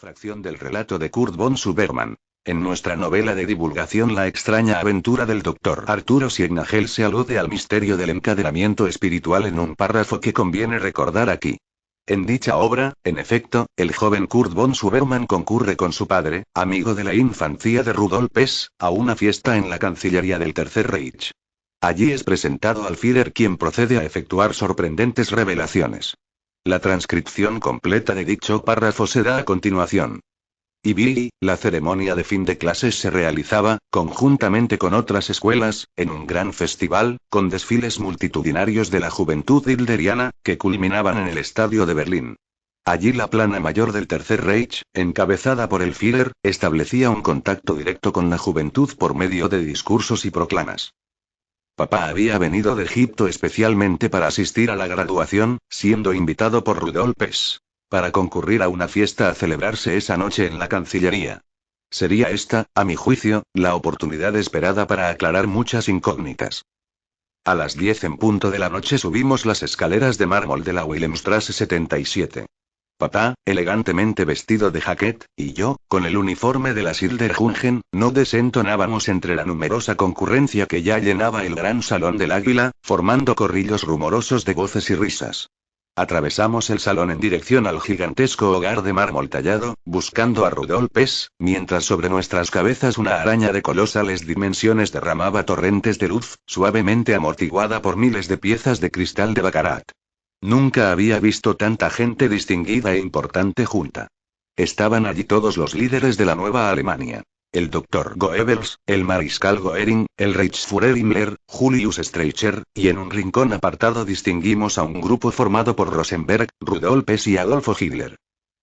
fracción del relato de Kurt von Suberman. En nuestra novela de divulgación La extraña aventura del Dr. Arturo Signagel se alude al misterio del encadenamiento espiritual en un párrafo que conviene recordar aquí. En dicha obra, en efecto, el joven Kurt von Suberman concurre con su padre, amigo de la infancia de Rudolf Hess, a una fiesta en la Cancillería del Tercer Reich. Allí es presentado al Führer, quien procede a efectuar sorprendentes revelaciones. La transcripción completa de dicho párrafo se da a continuación. La ceremonia de fin de clases se realizaba, conjuntamente con otras escuelas, en un gran festival, con desfiles multitudinarios de la juventud hilderiana, que culminaban en el estadio de Berlín. Allí la plana mayor del Tercer Reich, encabezada por el Führer, establecía un contacto directo con la juventud por medio de discursos y proclamas. Papá había venido de Egipto especialmente para asistir a la graduación, siendo invitado por Rudolf Hess para concurrir a una fiesta a celebrarse esa noche en la Cancillería. Sería esta, a mi juicio, la oportunidad esperada para aclarar muchas incógnitas. A las 10 en punto de la noche subimos las escaleras de mármol de la Wilhelmstrasse 77. Papá, elegantemente vestido de jaquet, y yo, con el uniforme de la Schilderjungen, no desentonábamos entre la numerosa concurrencia que ya llenaba el gran salón del Águila, formando corrillos rumorosos de voces y risas. Atravesamos el salón en dirección al gigantesco hogar de mármol tallado, buscando a Rudolf Hess, mientras sobre nuestras cabezas una araña de colosales dimensiones derramaba torrentes de luz, suavemente amortiguada por miles de piezas de cristal de Baccarat. Nunca había visto tanta gente distinguida e importante junta. Estaban allí todos los líderes de la nueva Alemania. El Dr. Goebbels, el mariscal Goering, el Reichsführer Himmler, Julius Streicher, y en un rincón apartado distinguimos a un grupo formado por Rosenberg, Rudolf Hess y Adolfo Hitler.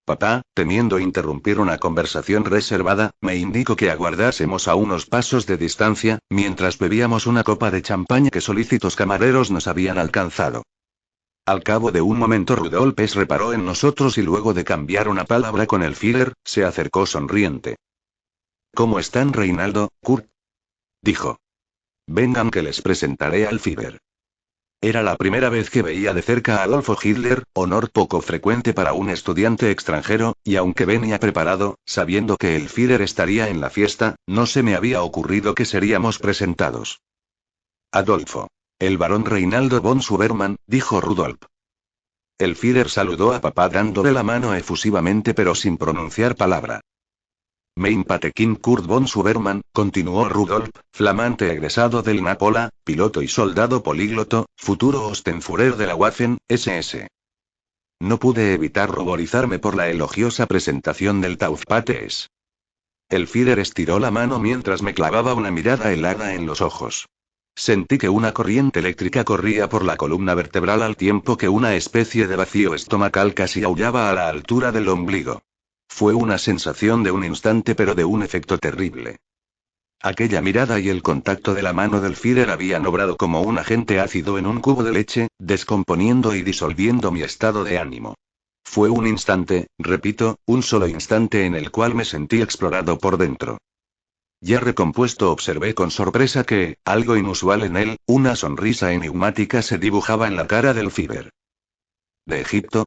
Papá, temiendo interrumpir una conversación reservada, me indicó que aguardásemos a unos pasos de distancia, mientras bebíamos una copa de champaña que solícitos camareros nos habían alcanzado. Al cabo de un momento Rudolf Hess reparó en nosotros y luego de cambiar una palabra con el Führer, se acercó sonriente. ¿Cómo están, Reinaldo, Kurt? Dijo. Vengan que les presentaré al Führer. Era la primera vez que veía de cerca a Adolfo Hitler, honor poco frecuente para un estudiante extranjero, y aunque venía preparado, sabiendo que el Führer estaría en la fiesta, no se me había ocurrido que seríamos presentados. Adolfo. El barón Reinaldo von Suberman, dijo Rudolf. El Führer saludó a papá dándole la mano efusivamente pero sin pronunciar palabra. Mein Patekin Kurt von Suberman, continuó Rudolf, flamante egresado del Napola, piloto y soldado polígloto, futuro Ostenführer de la Waffen, SS. No pude evitar ruborizarme por la elogiosa presentación del Taufpates. El Führer estiró la mano mientras me clavaba una mirada helada en los ojos. Sentí que una corriente eléctrica corría por la columna vertebral al tiempo que una especie de vacío estomacal casi aullaba a la altura del ombligo. Fue una sensación de un instante pero de un efecto terrible. Aquella mirada y el contacto de la mano del Führer habían obrado como un agente ácido en un cubo de leche, descomponiendo y disolviendo mi estado de ánimo. Fue un instante, repito, un solo instante en el cual me sentí explorado por dentro. Ya recompuesto observé con sorpresa que, algo inusual en él, una sonrisa enigmática se dibujaba en la cara del Führer. ¿De Egipto,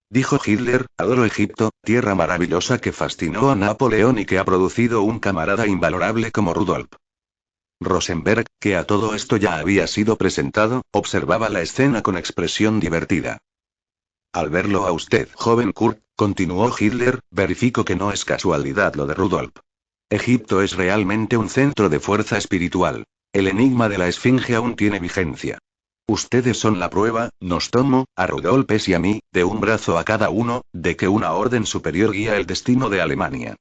dijo Hitler, adoro Egipto, tierra maravillosa que fascinó a Napoleón y que ha producido un camarada invalorable como Rudolf. Rosenberg, que a todo esto ya había sido presentado, observaba la escena con expresión divertida. Al verlo a usted, joven Kurt, continuó Hitler, verifico que no es casualidad lo de Rudolf. Egipto es realmente un centro de fuerza espiritual. El enigma de la Esfinge aún tiene vigencia. Ustedes son la prueba, nos tomo, a Rudolf Hess y a mí, de un brazo a cada uno, de que una orden superior guía el destino de Alemania.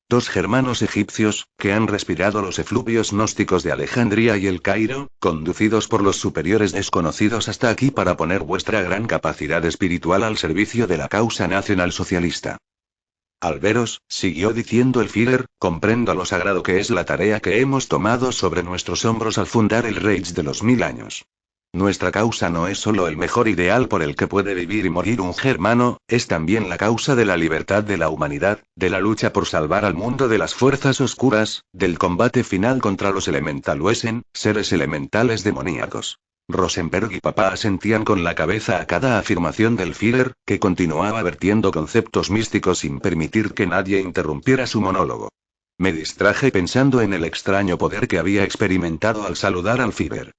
Dos germanos egipcios, que han respirado los efluvios gnósticos de Alejandría y el Cairo, conducidos por los superiores desconocidos hasta aquí para poner vuestra gran capacidad espiritual al servicio de la causa nacionalsocialista. Al veros, siguió diciendo el Führer, comprendo lo sagrado que es la tarea que hemos tomado sobre nuestros hombros al fundar el Reich de los 1000 años. Nuestra causa no es solo el mejor ideal por el que puede vivir y morir un germano, es también la causa de la libertad de la humanidad, de la lucha por salvar al mundo de las fuerzas oscuras, del combate final contra los Elementalwesen, seres elementales demoníacos. Rosenberg y papá asentían con la cabeza a cada afirmación del Führer, que continuaba vertiendo conceptos místicos sin permitir que nadie interrumpiera su monólogo. Me distraje pensando en el extraño poder que había experimentado al saludar al Führer.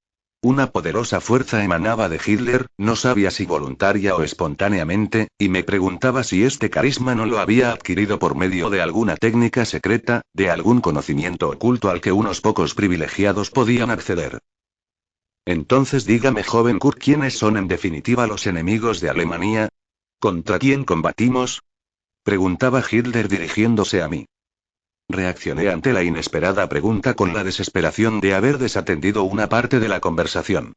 Una poderosa fuerza emanaba de Hitler, no sabía si voluntaria o espontáneamente, y me preguntaba si este carisma no lo había adquirido por medio de alguna técnica secreta, de algún conocimiento oculto al que unos pocos privilegiados podían acceder. Entonces dígame, joven Kurt, ¿quiénes son en definitiva los enemigos de Alemania? ¿Contra quién combatimos? Preguntaba Hitler dirigiéndose a mí. Reaccioné ante la inesperada pregunta con la desesperación de haber desatendido una parte de la conversación.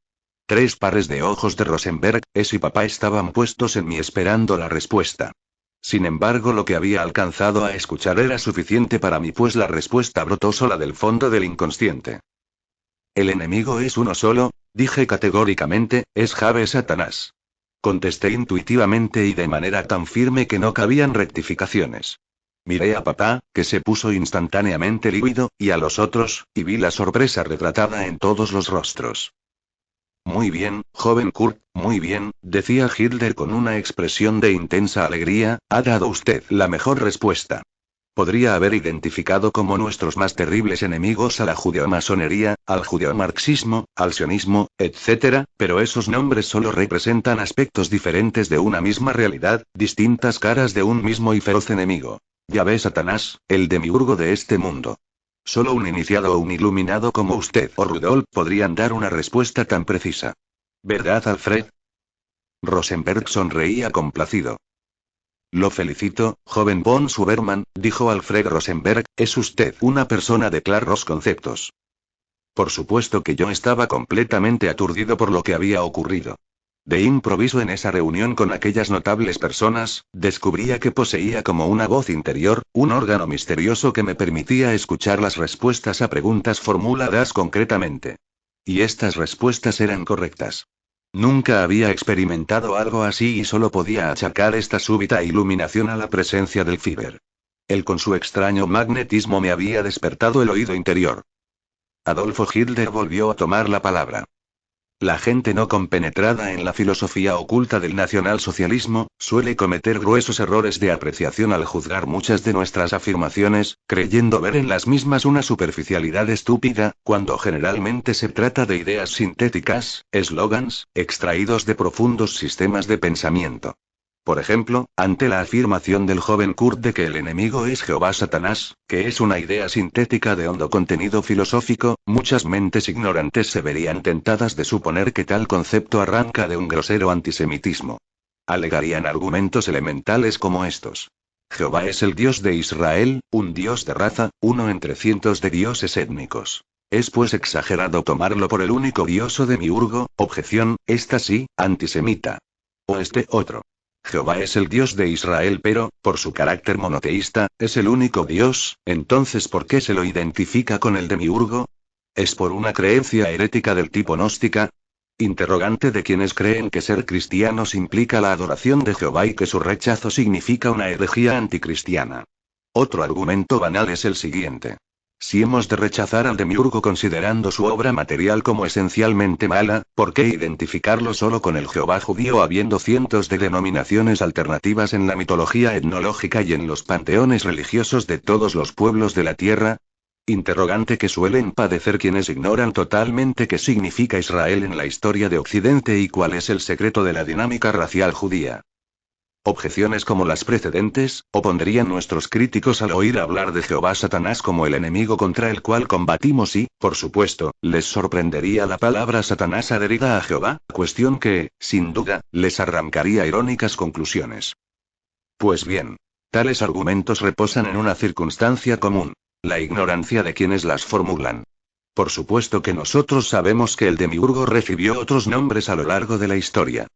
3 pares de ojos de Rosenberg, y papá estaban puestos en mí esperando la respuesta. Sin embargo, lo que había alcanzado a escuchar era suficiente para mí, pues la respuesta brotó sola del fondo del inconsciente. El enemigo es uno solo, dije categóricamente, es Jahve Satanás. Contesté intuitivamente y de manera tan firme que no cabían rectificaciones. Miré a papá, que se puso instantáneamente lívido, y a los otros, y vi la sorpresa retratada en todos los rostros. Muy bien, joven Kurt, muy bien, decía Hitler con una expresión de intensa alegría, ha dado usted la mejor respuesta. Podría haber identificado como nuestros más terribles enemigos a la judeomasonería, al judeomarxismo, al sionismo, etc., pero esos nombres solo representan aspectos diferentes de una misma realidad, distintas caras de un mismo y feroz enemigo. Yahvé Satanás, el demiurgo de este mundo. Solo un iniciado o un iluminado como usted o Rudolf podrían dar una respuesta tan precisa. ¿Verdad, Alfred? Rosenberg sonreía complacido. Lo felicito, joven von Suberman, dijo Alfred Rosenberg, es usted una persona de claros conceptos. Por supuesto que yo estaba completamente aturdido por lo que había ocurrido. De improviso en esa reunión con aquellas notables personas, descubría que poseía como una voz interior, un órgano misterioso que me permitía escuchar las respuestas a preguntas formuladas concretamente. Y estas respuestas eran correctas. Nunca había experimentado algo así y solo podía achacar esta súbita iluminación a la presencia del Führer. Él con su extraño magnetismo me había despertado el oído interior. Adolfo Hitler volvió a tomar la palabra. La gente no compenetrada en la filosofía oculta del nacionalsocialismo, suele cometer gruesos errores de apreciación al juzgar muchas de nuestras afirmaciones, creyendo ver en las mismas una superficialidad estúpida, cuando generalmente se trata de ideas sintéticas, eslogans, extraídos de profundos sistemas de pensamiento. Por ejemplo, ante la afirmación del joven Kurt de que el enemigo es Jehová Satanás, que es una idea sintética de hondo contenido filosófico, muchas mentes ignorantes se verían tentadas de suponer que tal concepto arranca de un grosero antisemitismo. Alegarían argumentos elementales como estos. Jehová es el Dios de Israel, un Dios de raza, uno entre cientos de dioses étnicos. Es pues exagerado tomarlo por el único Dios o demiurgo, objeción, esta sí, antisemita. O este otro. Jehová es el Dios de Israel, pero, por su carácter monoteísta, es el único Dios, entonces ¿por qué se lo identifica con el demiurgo? ¿Es por una creencia herética del tipo gnóstica? Interrogante de quienes creen que ser cristianos implica la adoración de Jehová y que su rechazo significa una herejía anticristiana. Otro argumento banal es el siguiente. Si hemos de rechazar al demiurgo considerando su obra material como esencialmente mala, ¿por qué identificarlo solo con el Jehová judío habiendo cientos de denominaciones alternativas en la mitología etnológica y en los panteones religiosos de todos los pueblos de la tierra? Interrogante que suelen padecer quienes ignoran totalmente qué significa Israel en la historia de Occidente y cuál es el secreto de la dinámica racial judía. Objeciones como las precedentes, opondrían nuestros críticos al oír hablar de Jehová Satanás como el enemigo contra el cual combatimos y, por supuesto, les sorprendería la palabra Satanás adherida a Jehová, cuestión que, sin duda, les arrancaría irónicas conclusiones. Pues bien, tales argumentos reposan en una circunstancia común, la ignorancia de quienes las formulan. Por supuesto que nosotros sabemos que el demiurgo recibió otros nombres a lo largo de la historia.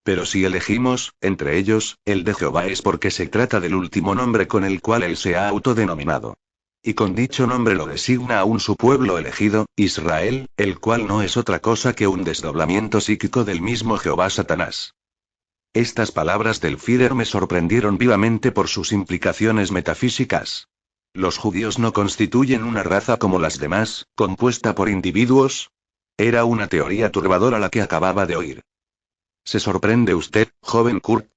Pero si elegimos, entre ellos, el de Jehová es porque se trata del último nombre con el cual él se ha autodenominado. Y con dicho nombre lo designa aún su pueblo elegido, Israel, el cual no es otra cosa que un desdoblamiento psíquico del mismo Jehová Satanás. Estas palabras del Führer me sorprendieron vivamente por sus implicaciones metafísicas. ¿Los judíos no constituyen una raza como las demás, compuesta por individuos? Era una teoría turbadora la que acababa de oír. ¿Se sorprende usted, joven Kurt?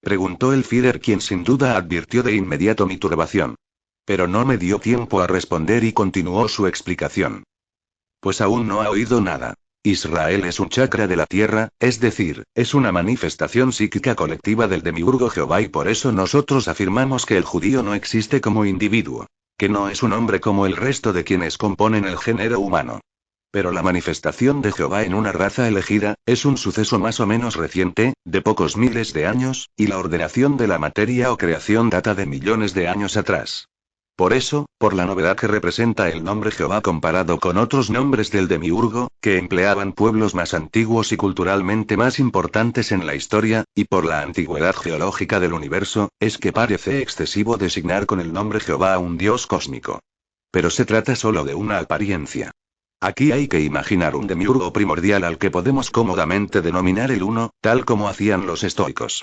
Preguntó el Führer, quien sin duda advirtió de inmediato mi turbación. Pero no me dio tiempo a responder y continuó su explicación. Pues aún no ha oído nada. Israel es un chakra de la tierra, es decir, es una manifestación psíquica colectiva del demiurgo Jehová, y por eso nosotros afirmamos que el judío no existe como individuo. Que no es un hombre como el resto de quienes componen el género humano. Pero la manifestación de Jehová en una raza elegida, es un suceso más o menos reciente, de pocos miles de años, y la ordenación de la materia o creación data de millones de años atrás. Por eso, por la novedad que representa el nombre Jehová comparado con otros nombres del demiurgo, que empleaban pueblos más antiguos y culturalmente más importantes en la historia, y por la antigüedad geológica del universo, es que parece excesivo designar con el nombre Jehová a un dios cósmico. Pero se trata solo de una apariencia. Aquí hay que imaginar un demiurgo primordial al que podemos cómodamente denominar el Uno, tal como hacían los estoicos.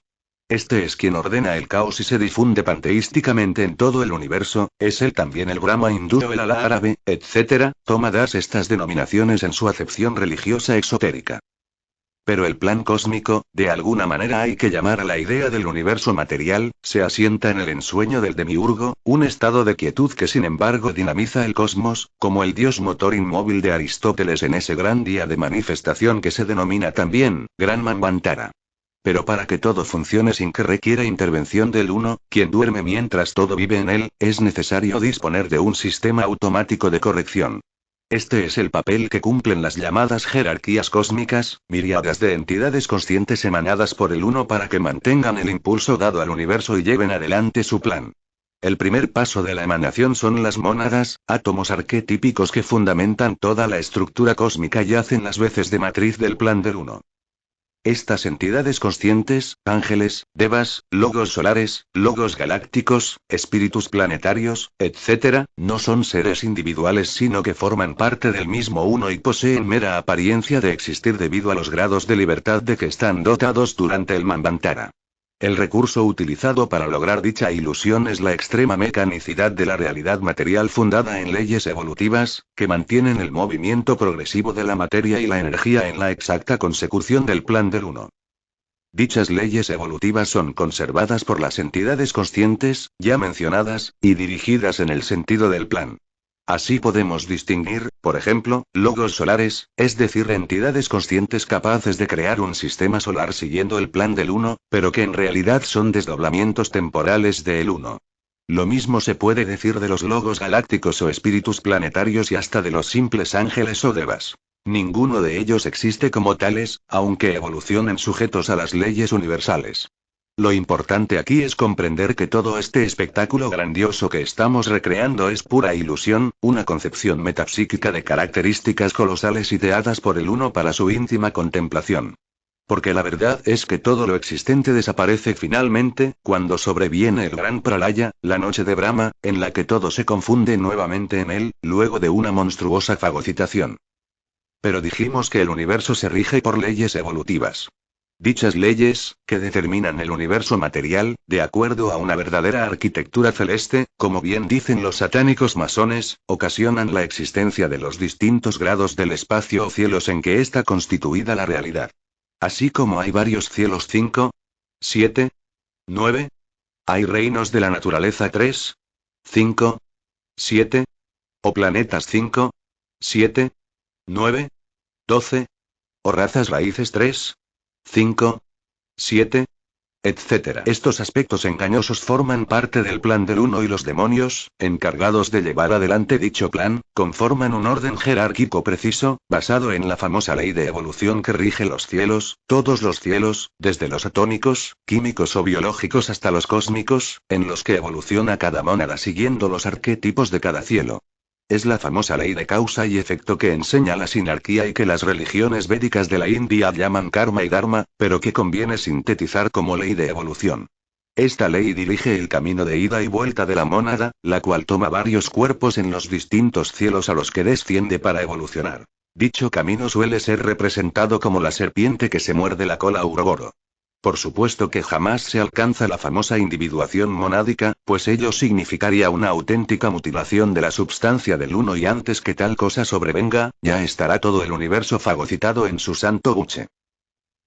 Este es quien ordena el caos y se difunde panteísticamente en todo el universo, es él también el Brahma hindú o el Alá árabe, etc., tomadas estas denominaciones en su acepción religiosa exotérica. Pero el plan cósmico, de alguna manera hay que llamar a la idea del universo material, se asienta en el ensueño del demiurgo, un estado de quietud que sin embargo dinamiza el cosmos, como el dios motor inmóvil de Aristóteles en ese gran día de manifestación que se denomina también, Gran Manvantara. Pero para que todo funcione sin que requiera intervención del Uno, quien duerme mientras todo vive en él, es necesario disponer de un sistema automático de corrección. Este es el papel que cumplen las llamadas jerarquías cósmicas, miríadas de entidades conscientes emanadas por el Uno para que mantengan el impulso dado al universo y lleven adelante su plan. El primer paso de la emanación son las mónadas, átomos arquetípicos que fundamentan toda la estructura cósmica y hacen las veces de matriz del plan del Uno. Estas entidades conscientes, ángeles, devas, logos solares, logos galácticos, espíritus planetarios, etc., no son seres individuales sino que forman parte del mismo Uno y poseen mera apariencia de existir debido a los grados de libertad de que están dotados durante el Manvantara. El recurso utilizado para lograr dicha ilusión es la extrema mecanicidad de la realidad material fundada en leyes evolutivas, que mantienen el movimiento progresivo de la materia y la energía en la exacta consecución del plan del Uno. Dichas leyes evolutivas son conservadas por las entidades conscientes, ya mencionadas, y dirigidas en el sentido del plan. Así podemos distinguir, por ejemplo, logos solares, es decir, entidades conscientes capaces de crear un sistema solar siguiendo el plan del Uno, pero que en realidad son desdoblamientos temporales del Uno. Lo mismo se puede decir de los logos galácticos o espíritus planetarios y hasta de los simples ángeles o devas. Ninguno de ellos existe como tales, aunque evolucionen sujetos a las leyes universales. Lo importante aquí es comprender que todo este espectáculo grandioso que estamos recreando es pura ilusión, una concepción metapsíquica de características colosales ideadas por el Uno para su íntima contemplación. Porque la verdad es que todo lo existente desaparece finalmente, cuando sobreviene el gran pralaya, la noche de Brahma, en la que todo se confunde nuevamente en él, luego de una monstruosa fagocitación. Pero dijimos que el universo se rige por leyes evolutivas. Dichas leyes, que determinan el universo material, de acuerdo a una verdadera arquitectura celeste, como bien dicen los satánicos masones, ocasionan la existencia de los distintos grados del espacio o cielos en que está constituida la realidad. Así como hay varios cielos 5, 7, 9, hay reinos de la naturaleza 3, 5, 7, o planetas 5, 7, 9, 12, o razas raíces 3, 5, 7, etc. Estos aspectos engañosos forman parte del plan del Uno y los demonios, encargados de llevar adelante dicho plan, conforman un orden jerárquico preciso, basado en la famosa ley de evolución que rige los cielos, todos los cielos, desde los atómicos, químicos o biológicos hasta los cósmicos, en los que evoluciona cada mónada siguiendo los arquetipos de cada cielo. Es la famosa ley de causa y efecto que enseña la sinarquía y que las religiones védicas de la India llaman karma y dharma, pero que conviene sintetizar como ley de evolución. Esta ley dirige el camino de ida y vuelta de la mónada, la cual toma varios cuerpos en los distintos cielos a los que desciende para evolucionar. Dicho camino suele ser representado como la serpiente que se muerde la cola Uroboro. Por supuesto que jamás se alcanza la famosa individuación monádica, pues ello significaría una auténtica mutilación de la substancia del uno y antes que tal cosa sobrevenga, ya estará todo el universo fagocitado en su santo buche.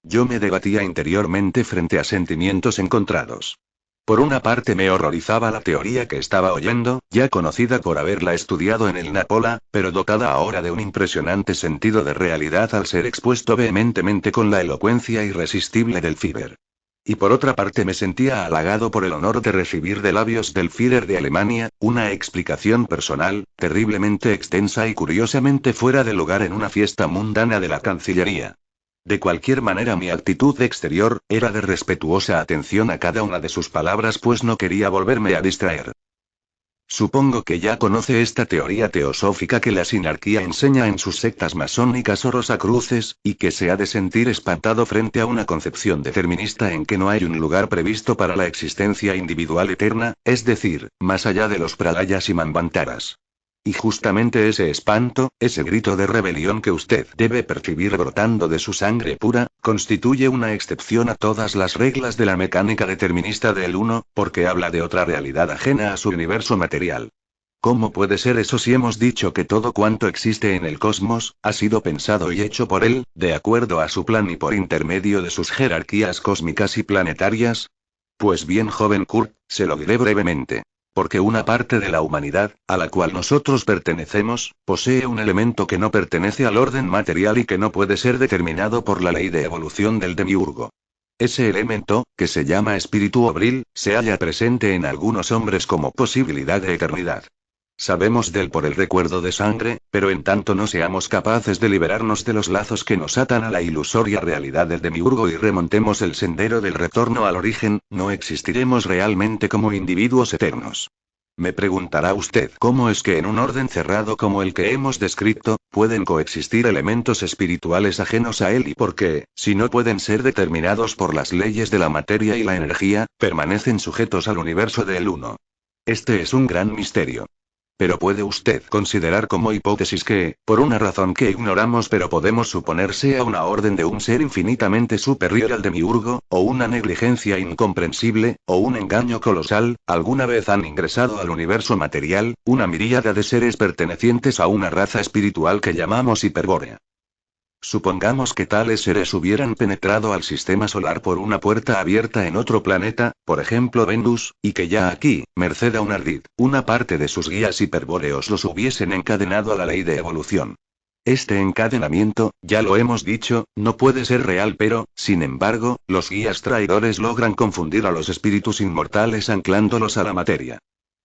Yo me debatía interiormente frente a sentimientos encontrados. Por una parte me horrorizaba la teoría que estaba oyendo, ya conocida por haberla estudiado en el Napola, pero dotada ahora de un impresionante sentido de realidad al ser expuesto vehementemente con la elocuencia irresistible del Führer. Y por otra parte me sentía halagado por el honor de recibir de labios del Führer de Alemania, una explicación personal, terriblemente extensa y curiosamente fuera de lugar en una fiesta mundana de la Cancillería. De cualquier manera mi actitud exterior, era de respetuosa atención a cada una de sus palabras pues no quería volverme a distraer. Supongo que ya conoce esta teoría teosófica que la sinarquía enseña en sus sectas masónicas o rosacruces, y que se ha de sentir espantado frente a una concepción determinista en que no hay un lugar previsto para la existencia individual eterna, es decir, más allá de los pralayas y manvantaras. Y justamente ese espanto, ese grito de rebelión que usted debe percibir brotando de su sangre pura, constituye una excepción a todas las reglas de la mecánica determinista del uno, porque habla de otra realidad ajena a su universo material. ¿Cómo puede ser eso si hemos dicho que todo cuanto existe en el cosmos, ha sido pensado y hecho por él, de acuerdo a su plan y por intermedio de sus jerarquías cósmicas y planetarias? Pues bien, joven Kurt, se lo diré brevemente. Porque una parte de la humanidad, a la cual nosotros pertenecemos, posee un elemento que no pertenece al orden material y que no puede ser determinado por la ley de evolución del demiurgo. Ese elemento, que se llama espíritu obril, se halla presente en algunos hombres como posibilidad de eternidad. Sabemos de él por el recuerdo de sangre, pero en tanto no seamos capaces de liberarnos de los lazos que nos atan a la ilusoria realidad del demiurgo y remontemos el sendero del retorno al origen, no existiremos realmente como individuos eternos. Me preguntará usted cómo es que en un orden cerrado como el que hemos descrito, pueden coexistir elementos espirituales ajenos a él y por qué, si no pueden ser determinados por las leyes de la materia y la energía, permanecen sujetos al universo del uno. Este es un gran misterio. Pero puede usted considerar como hipótesis que, por una razón que ignoramos pero podemos suponer sea una orden de un ser infinitamente superior al demiurgo, o una negligencia incomprensible, o un engaño colosal, alguna vez han ingresado al universo material, una miríada de seres pertenecientes a una raza espiritual que llamamos hiperbórea. Supongamos que tales seres hubieran penetrado al sistema solar por una puerta abierta en otro planeta, por ejemplo Venus, y que ya aquí, merced a un ardid, una parte de sus guías hiperbóreos los hubiesen encadenado a la ley de evolución. Este encadenamiento, ya lo hemos dicho, no puede ser real pero, sin embargo, los guías traidores logran confundir a los espíritus inmortales anclándolos a la materia.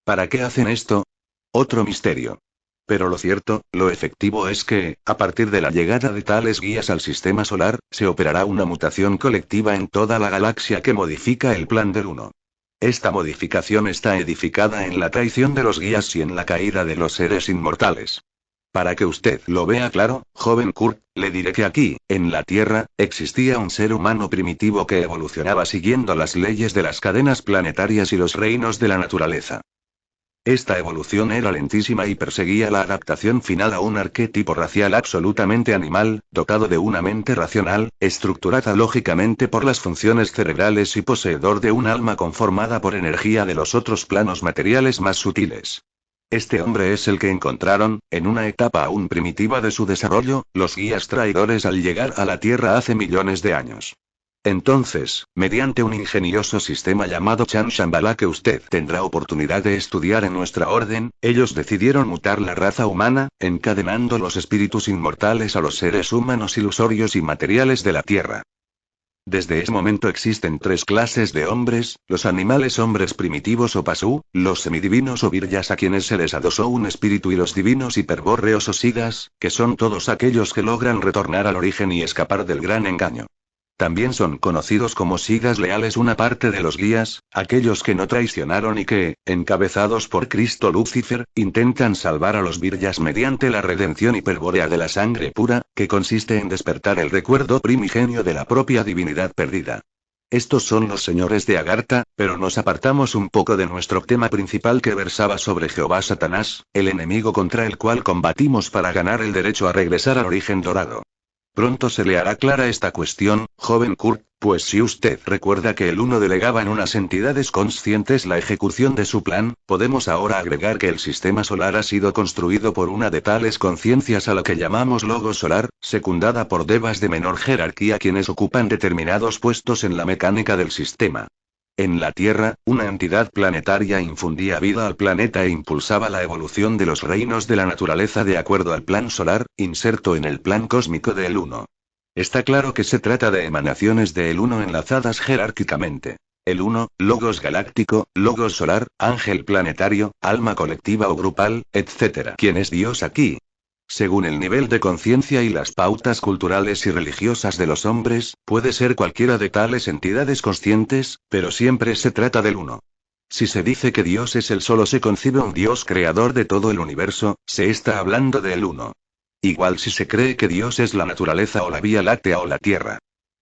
¿Para qué hacen esto? Otro misterio. Pero lo cierto, lo efectivo es que, a partir de la llegada de tales guías al sistema solar, se operará una mutación colectiva en toda la galaxia que modifica el plan del uno. Esta modificación está edificada en la traición de los guías y en la caída de los seres inmortales. Para que usted lo vea claro, joven Kurt, le diré que aquí, en la Tierra, existía un ser humano primitivo que evolucionaba siguiendo las leyes de las cadenas planetarias y los reinos de la naturaleza. Esta evolución era lentísima y perseguía la adaptación final a un arquetipo racial absolutamente animal, dotado de una mente racional, estructurada lógicamente por las funciones cerebrales y poseedor de un alma conformada por energía de los otros planos materiales más sutiles. Este hombre es el que encontraron, en una etapa aún primitiva de su desarrollo, los guías traidores al llegar a la Tierra hace millones de años. Entonces, mediante un ingenioso sistema llamado Chan Shambhala que usted tendrá oportunidad de estudiar en nuestra orden, ellos decidieron mutar la raza humana, encadenando los espíritus inmortales a los seres humanos ilusorios y materiales de la Tierra. Desde ese momento existen tres clases de hombres, los animales hombres primitivos o pasú, los semidivinos o viryas a quienes se les adosó un espíritu y los divinos hiperbóreos o siddhas, que son todos aquellos que logran retornar al origen y escapar del gran engaño. También son conocidos como siddhas leales una parte de los guías, aquellos que no traicionaron y que, encabezados por Cristo Lucifer, intentan salvar a los viryas mediante la redención hiperbórea de la sangre pura, que consiste en despertar el recuerdo primigenio de la propia divinidad perdida. Estos son los señores de Agartha, pero nos apartamos un poco de nuestro tema principal que versaba sobre Jehová Satanás, el enemigo contra el cual combatimos para ganar el derecho a regresar al origen dorado. Pronto se le hará clara esta cuestión, joven Kurt, Pues si usted recuerda que el Uno delegaba en unas entidades conscientes la ejecución de su plan, podemos ahora agregar que el sistema solar ha sido construido por una de tales conciencias a la que llamamos Logos Solar, secundada por devas de menor jerarquía quienes ocupan determinados puestos en la mecánica del sistema. En la Tierra, una entidad planetaria infundía vida al planeta e impulsaba la evolución de los reinos de la naturaleza de acuerdo al plan solar, inserto en el plan cósmico del Uno. Está claro que se trata de emanaciones de el Uno enlazadas jerárquicamente. El Uno, Logos galáctico, Logos solar, ángel planetario, alma colectiva o grupal, etc. ¿Quién es Dios aquí? Según el nivel de conciencia y las pautas culturales y religiosas de los hombres, puede ser cualquiera de tales entidades conscientes, pero siempre se trata del Uno. Si se dice que Dios es el solo, se concibe un Dios creador de todo el universo, se está hablando del Uno. Igual si se cree que Dios es la naturaleza o la Vía Láctea o la Tierra.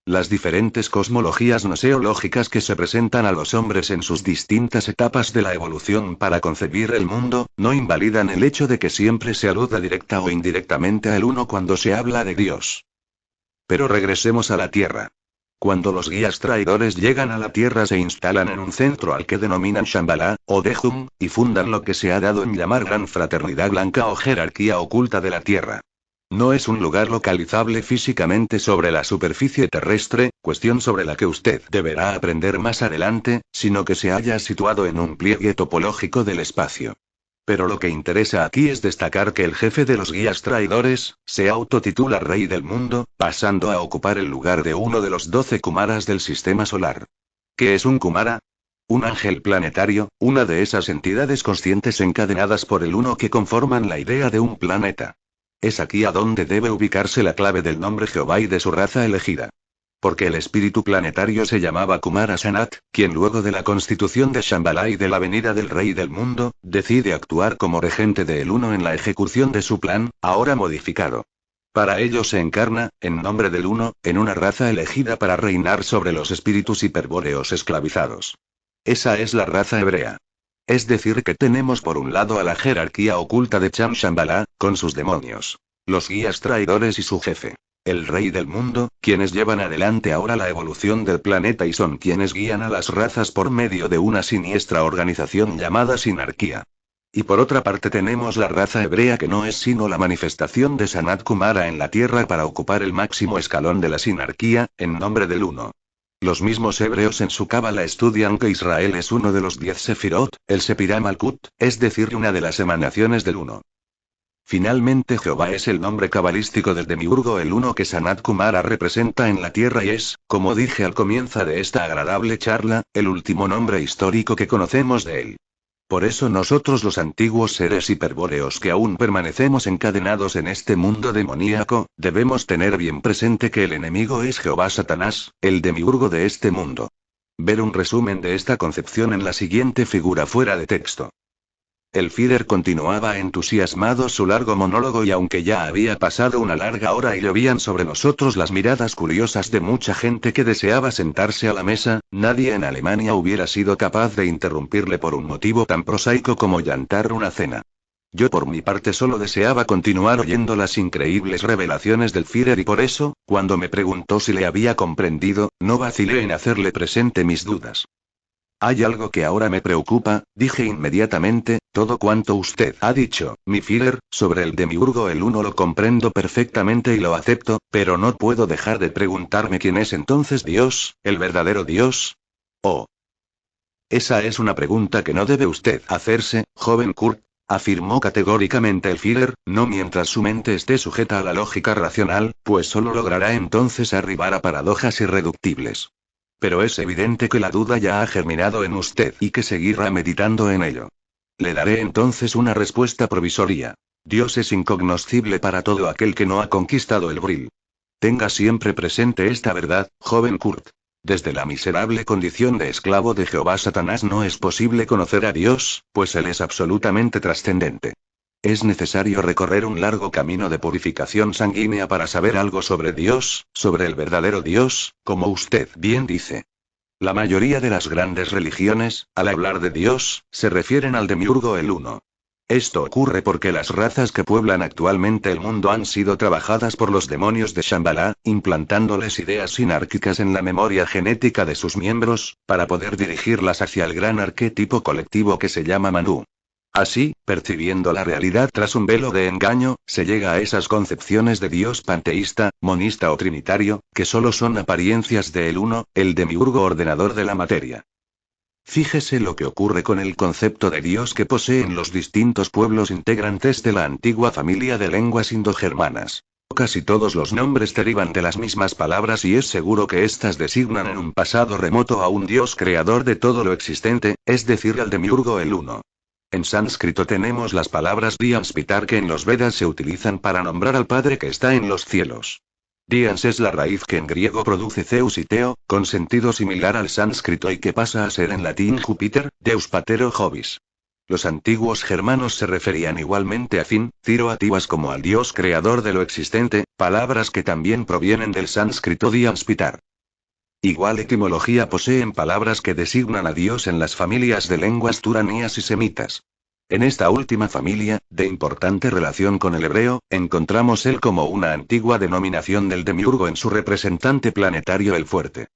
Las diferentes cosmologías gnoseológicas que se presentan a los hombres en sus distintas etapas de la evolución para concebir el mundo, no invalidan el hecho de que siempre se aluda directa o indirectamente al Uno cuando se habla de Dios. Pero regresemos a la Tierra. Cuando los guías traidores llegan a la Tierra se instalan en un centro al que denominan Shambhala, o Dehum, y fundan lo que se ha dado en llamar Gran Fraternidad Blanca o Jerarquía Oculta de la Tierra. No es un lugar localizable físicamente sobre la superficie terrestre, cuestión sobre la que usted deberá aprender más adelante, sino que se halla situado en un pliegue topológico del espacio. Pero lo que interesa aquí es destacar que el jefe de los guías traidores, se autotitula Rey del Mundo, pasando a ocupar el lugar de uno de los 12 Kumaras del sistema solar. ¿Qué es un Kumara? Un ángel planetario, una de esas entidades conscientes encadenadas por el Uno que conforman la idea de un planeta. Es aquí a donde debe ubicarse la clave del nombre Jehová y de su raza elegida. Porque el espíritu planetario se llamaba Kumara Sanat, quien luego de la constitución de Shambhala y de la venida del Rey del Mundo, decide actuar como regente de el Uno en la ejecución de su plan, ahora modificado. Para ello se encarna, en nombre del Uno, en una raza elegida para reinar sobre los espíritus hiperbóreos esclavizados. Esa es la raza hebrea. Es decir que tenemos por un lado a la jerarquía oculta de Cham Shambhala, con sus demonios, los guías traidores y su jefe, el Rey del Mundo, quienes llevan adelante ahora la evolución del planeta y son quienes guían a las razas por medio de una siniestra organización llamada Sinarquía. Y por otra parte tenemos la raza hebrea que no es sino la manifestación de Sanat Kumara en la Tierra para ocupar el máximo escalón de la Sinarquía, en nombre del Uno. Los mismos hebreos en su cábala estudian que Israel es uno de los 10 Sefirot, el Sepirá Malkut, es decir, una de las emanaciones del Uno. Finalmente Jehová es el nombre cabalístico del demiurgo el Uno que Sanat Kumara representa en la Tierra y es, como dije al comienzo de esta agradable charla, el último nombre histórico que conocemos de él. Por eso nosotros los antiguos seres hiperbóreos que aún permanecemos encadenados en este mundo demoníaco, debemos tener bien presente que el enemigo es Jehová Satanás, el demiurgo de este mundo. Ver un resumen de esta concepción en la siguiente figura fuera de texto. El Führer continuaba entusiasmado su largo monólogo y aunque ya había pasado una larga hora y llovían sobre nosotros las miradas curiosas de mucha gente que deseaba sentarse a la mesa, nadie en Alemania hubiera sido capaz de interrumpirle por un motivo tan prosaico como llantar una cena. Yo por mi parte solo deseaba continuar oyendo las increíbles revelaciones del Führer y por eso, cuando me preguntó si le había comprendido, no vacilé en hacerle presente mis dudas. Hay algo que ahora me preocupa, dije inmediatamente, todo cuanto usted ha dicho, mi Führer, sobre el demiurgo el Uno lo comprendo perfectamente y lo acepto, pero no puedo dejar de preguntarme quién es entonces Dios, el verdadero Dios. Oh. Esa es una pregunta que no debe usted hacerse, joven Kurt, afirmó categóricamente el Führer, no mientras su mente esté sujeta a la lógica racional, pues solo logrará entonces arribar a paradojas irreductibles. Pero es evidente que la duda ya ha germinado en usted y que seguirá meditando en ello. Le daré entonces una respuesta provisoria. Dios es incognoscible para todo aquel que no ha conquistado el Vril. Tenga siempre presente esta verdad, joven Kurt. Desde la miserable condición de esclavo de Jehová Satanás no es posible conocer a Dios, pues Él es absolutamente trascendente. Es necesario recorrer un largo camino de purificación sanguínea para saber algo sobre Dios, sobre el verdadero Dios, como usted bien dice. La mayoría de las grandes religiones, al hablar de Dios, se refieren al demiurgo el Uno. Esto ocurre porque las razas que pueblan actualmente el mundo han sido trabajadas por los demonios de Shambhala, implantándoles ideas sinárquicas en la memoria genética de sus miembros, para poder dirigirlas hacia el gran arquetipo colectivo que se llama Manu. Así, percibiendo la realidad tras un velo de engaño, se llega a esas concepciones de Dios panteísta, monista o trinitario, que solo son apariencias de el uno, el demiurgo ordenador de la materia. Fíjese lo que ocurre con el concepto de Dios que poseen los distintos pueblos integrantes de la antigua familia de lenguas indogermanas. Casi todos los nombres derivan de las mismas palabras y es seguro que éstas designan en un pasado remoto a un Dios creador de todo lo existente, es decir, al demiurgo el uno. En sánscrito tenemos las palabras Dhyans Pitar que en los Vedas se utilizan para nombrar al Padre que está en los cielos. Dhyans es la raíz que en griego produce Zeus y Theo, con sentido similar al sánscrito y que pasa a ser en latín Júpiter, Deus Pater o Jovis. Los antiguos germanos se referían igualmente a Fin, Ciro Atibas como al Dios creador de lo existente, palabras que también provienen del sánscrito Dhyans Pitar. Igual etimología poseen palabras que designan a Dios en las familias de lenguas turanías y semitas. En esta última familia, de importante relación con el hebreo, encontramos él como una antigua denominación del demiurgo en su representante planetario el fuerte.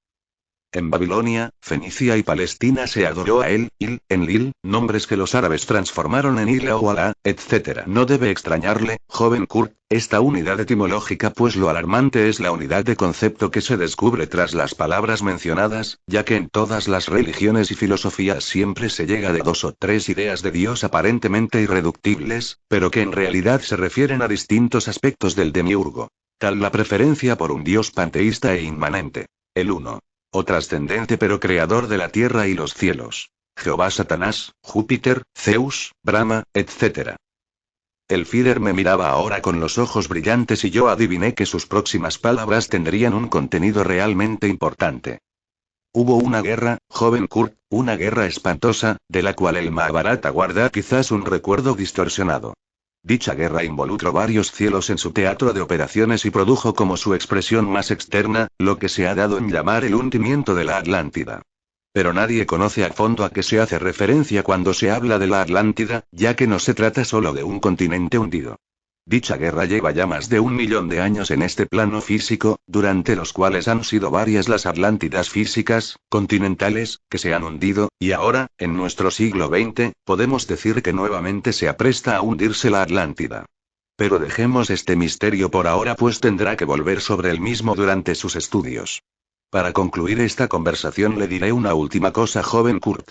En Babilonia, Fenicia y Palestina se adoró a él, Enlil, nombres que los árabes transformaron en Ila o Alá, etc. No debe extrañarle, joven Kurt, esta unidad etimológica, pues lo alarmante es la unidad de concepto que se descubre tras las palabras mencionadas, ya que en todas las religiones y filosofías siempre se llega de dos o tres ideas de Dios aparentemente irreductibles, pero que en realidad se refieren a distintos aspectos del demiurgo. Tal la preferencia por un Dios panteísta e inmanente. El uno. O trascendente pero creador de la tierra y los cielos. Jehová Satanás, Júpiter, Zeus, Brahma, etc. El Führer me miraba ahora con los ojos brillantes y yo adiviné que sus próximas palabras tendrían un contenido realmente importante. Hubo una guerra, joven Kurt, una guerra espantosa, de la cual el Mahabharata guarda quizás un recuerdo distorsionado. Dicha guerra involucró varios cielos en su teatro de operaciones y produjo como su expresión más externa, lo que se ha dado en llamar el hundimiento de la Atlántida. Pero nadie conoce a fondo a qué se hace referencia cuando se habla de la Atlántida, ya que no se trata solo de un continente hundido. Dicha guerra lleva ya más de 1.000.000 de años en este plano físico, durante los cuales han sido varias las Atlántidas físicas, continentales, que se han hundido, y ahora, en nuestro siglo XX, podemos decir que nuevamente se apresta a hundirse la Atlántida. Pero dejemos este misterio por ahora, pues tendrá que volver sobre el mismo durante sus estudios. Para concluir esta conversación le diré una última cosa, joven Kurt.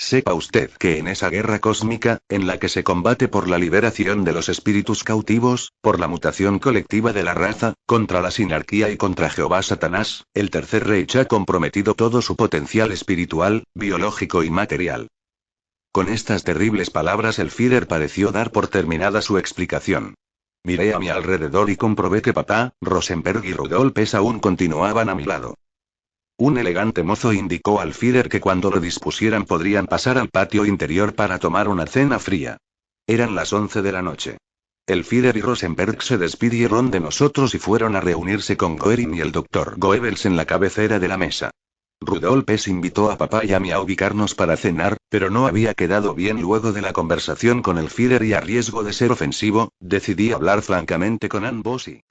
Sepa usted que en esa guerra cósmica, en la que se combate por la liberación de los espíritus cautivos, por la mutación colectiva de la raza, contra la sinarquía y contra Jehová Satanás, el tercer Reich ha comprometido todo su potencial espiritual, biológico y material. Con estas terribles palabras el Führer pareció dar por terminada su explicación. Miré a mi alrededor y comprobé que papá, Rosenberg y Rudolf Hess aún continuaban a mi lado. Un elegante mozo indicó al Führer que cuando lo dispusieran podrían pasar al patio interior para tomar una cena fría. Eran las 11 de la noche. El Führer y Rosenberg se despidieron de nosotros y fueron a reunirse con Goering y el Dr. Goebbels en la cabecera de la mesa. Rudolf Hess invitó a papá y a mí a ubicarnos para cenar, pero no había quedado bien luego de la conversación con el Führer y a riesgo de ser ofensivo, decidí hablar francamente con ambos y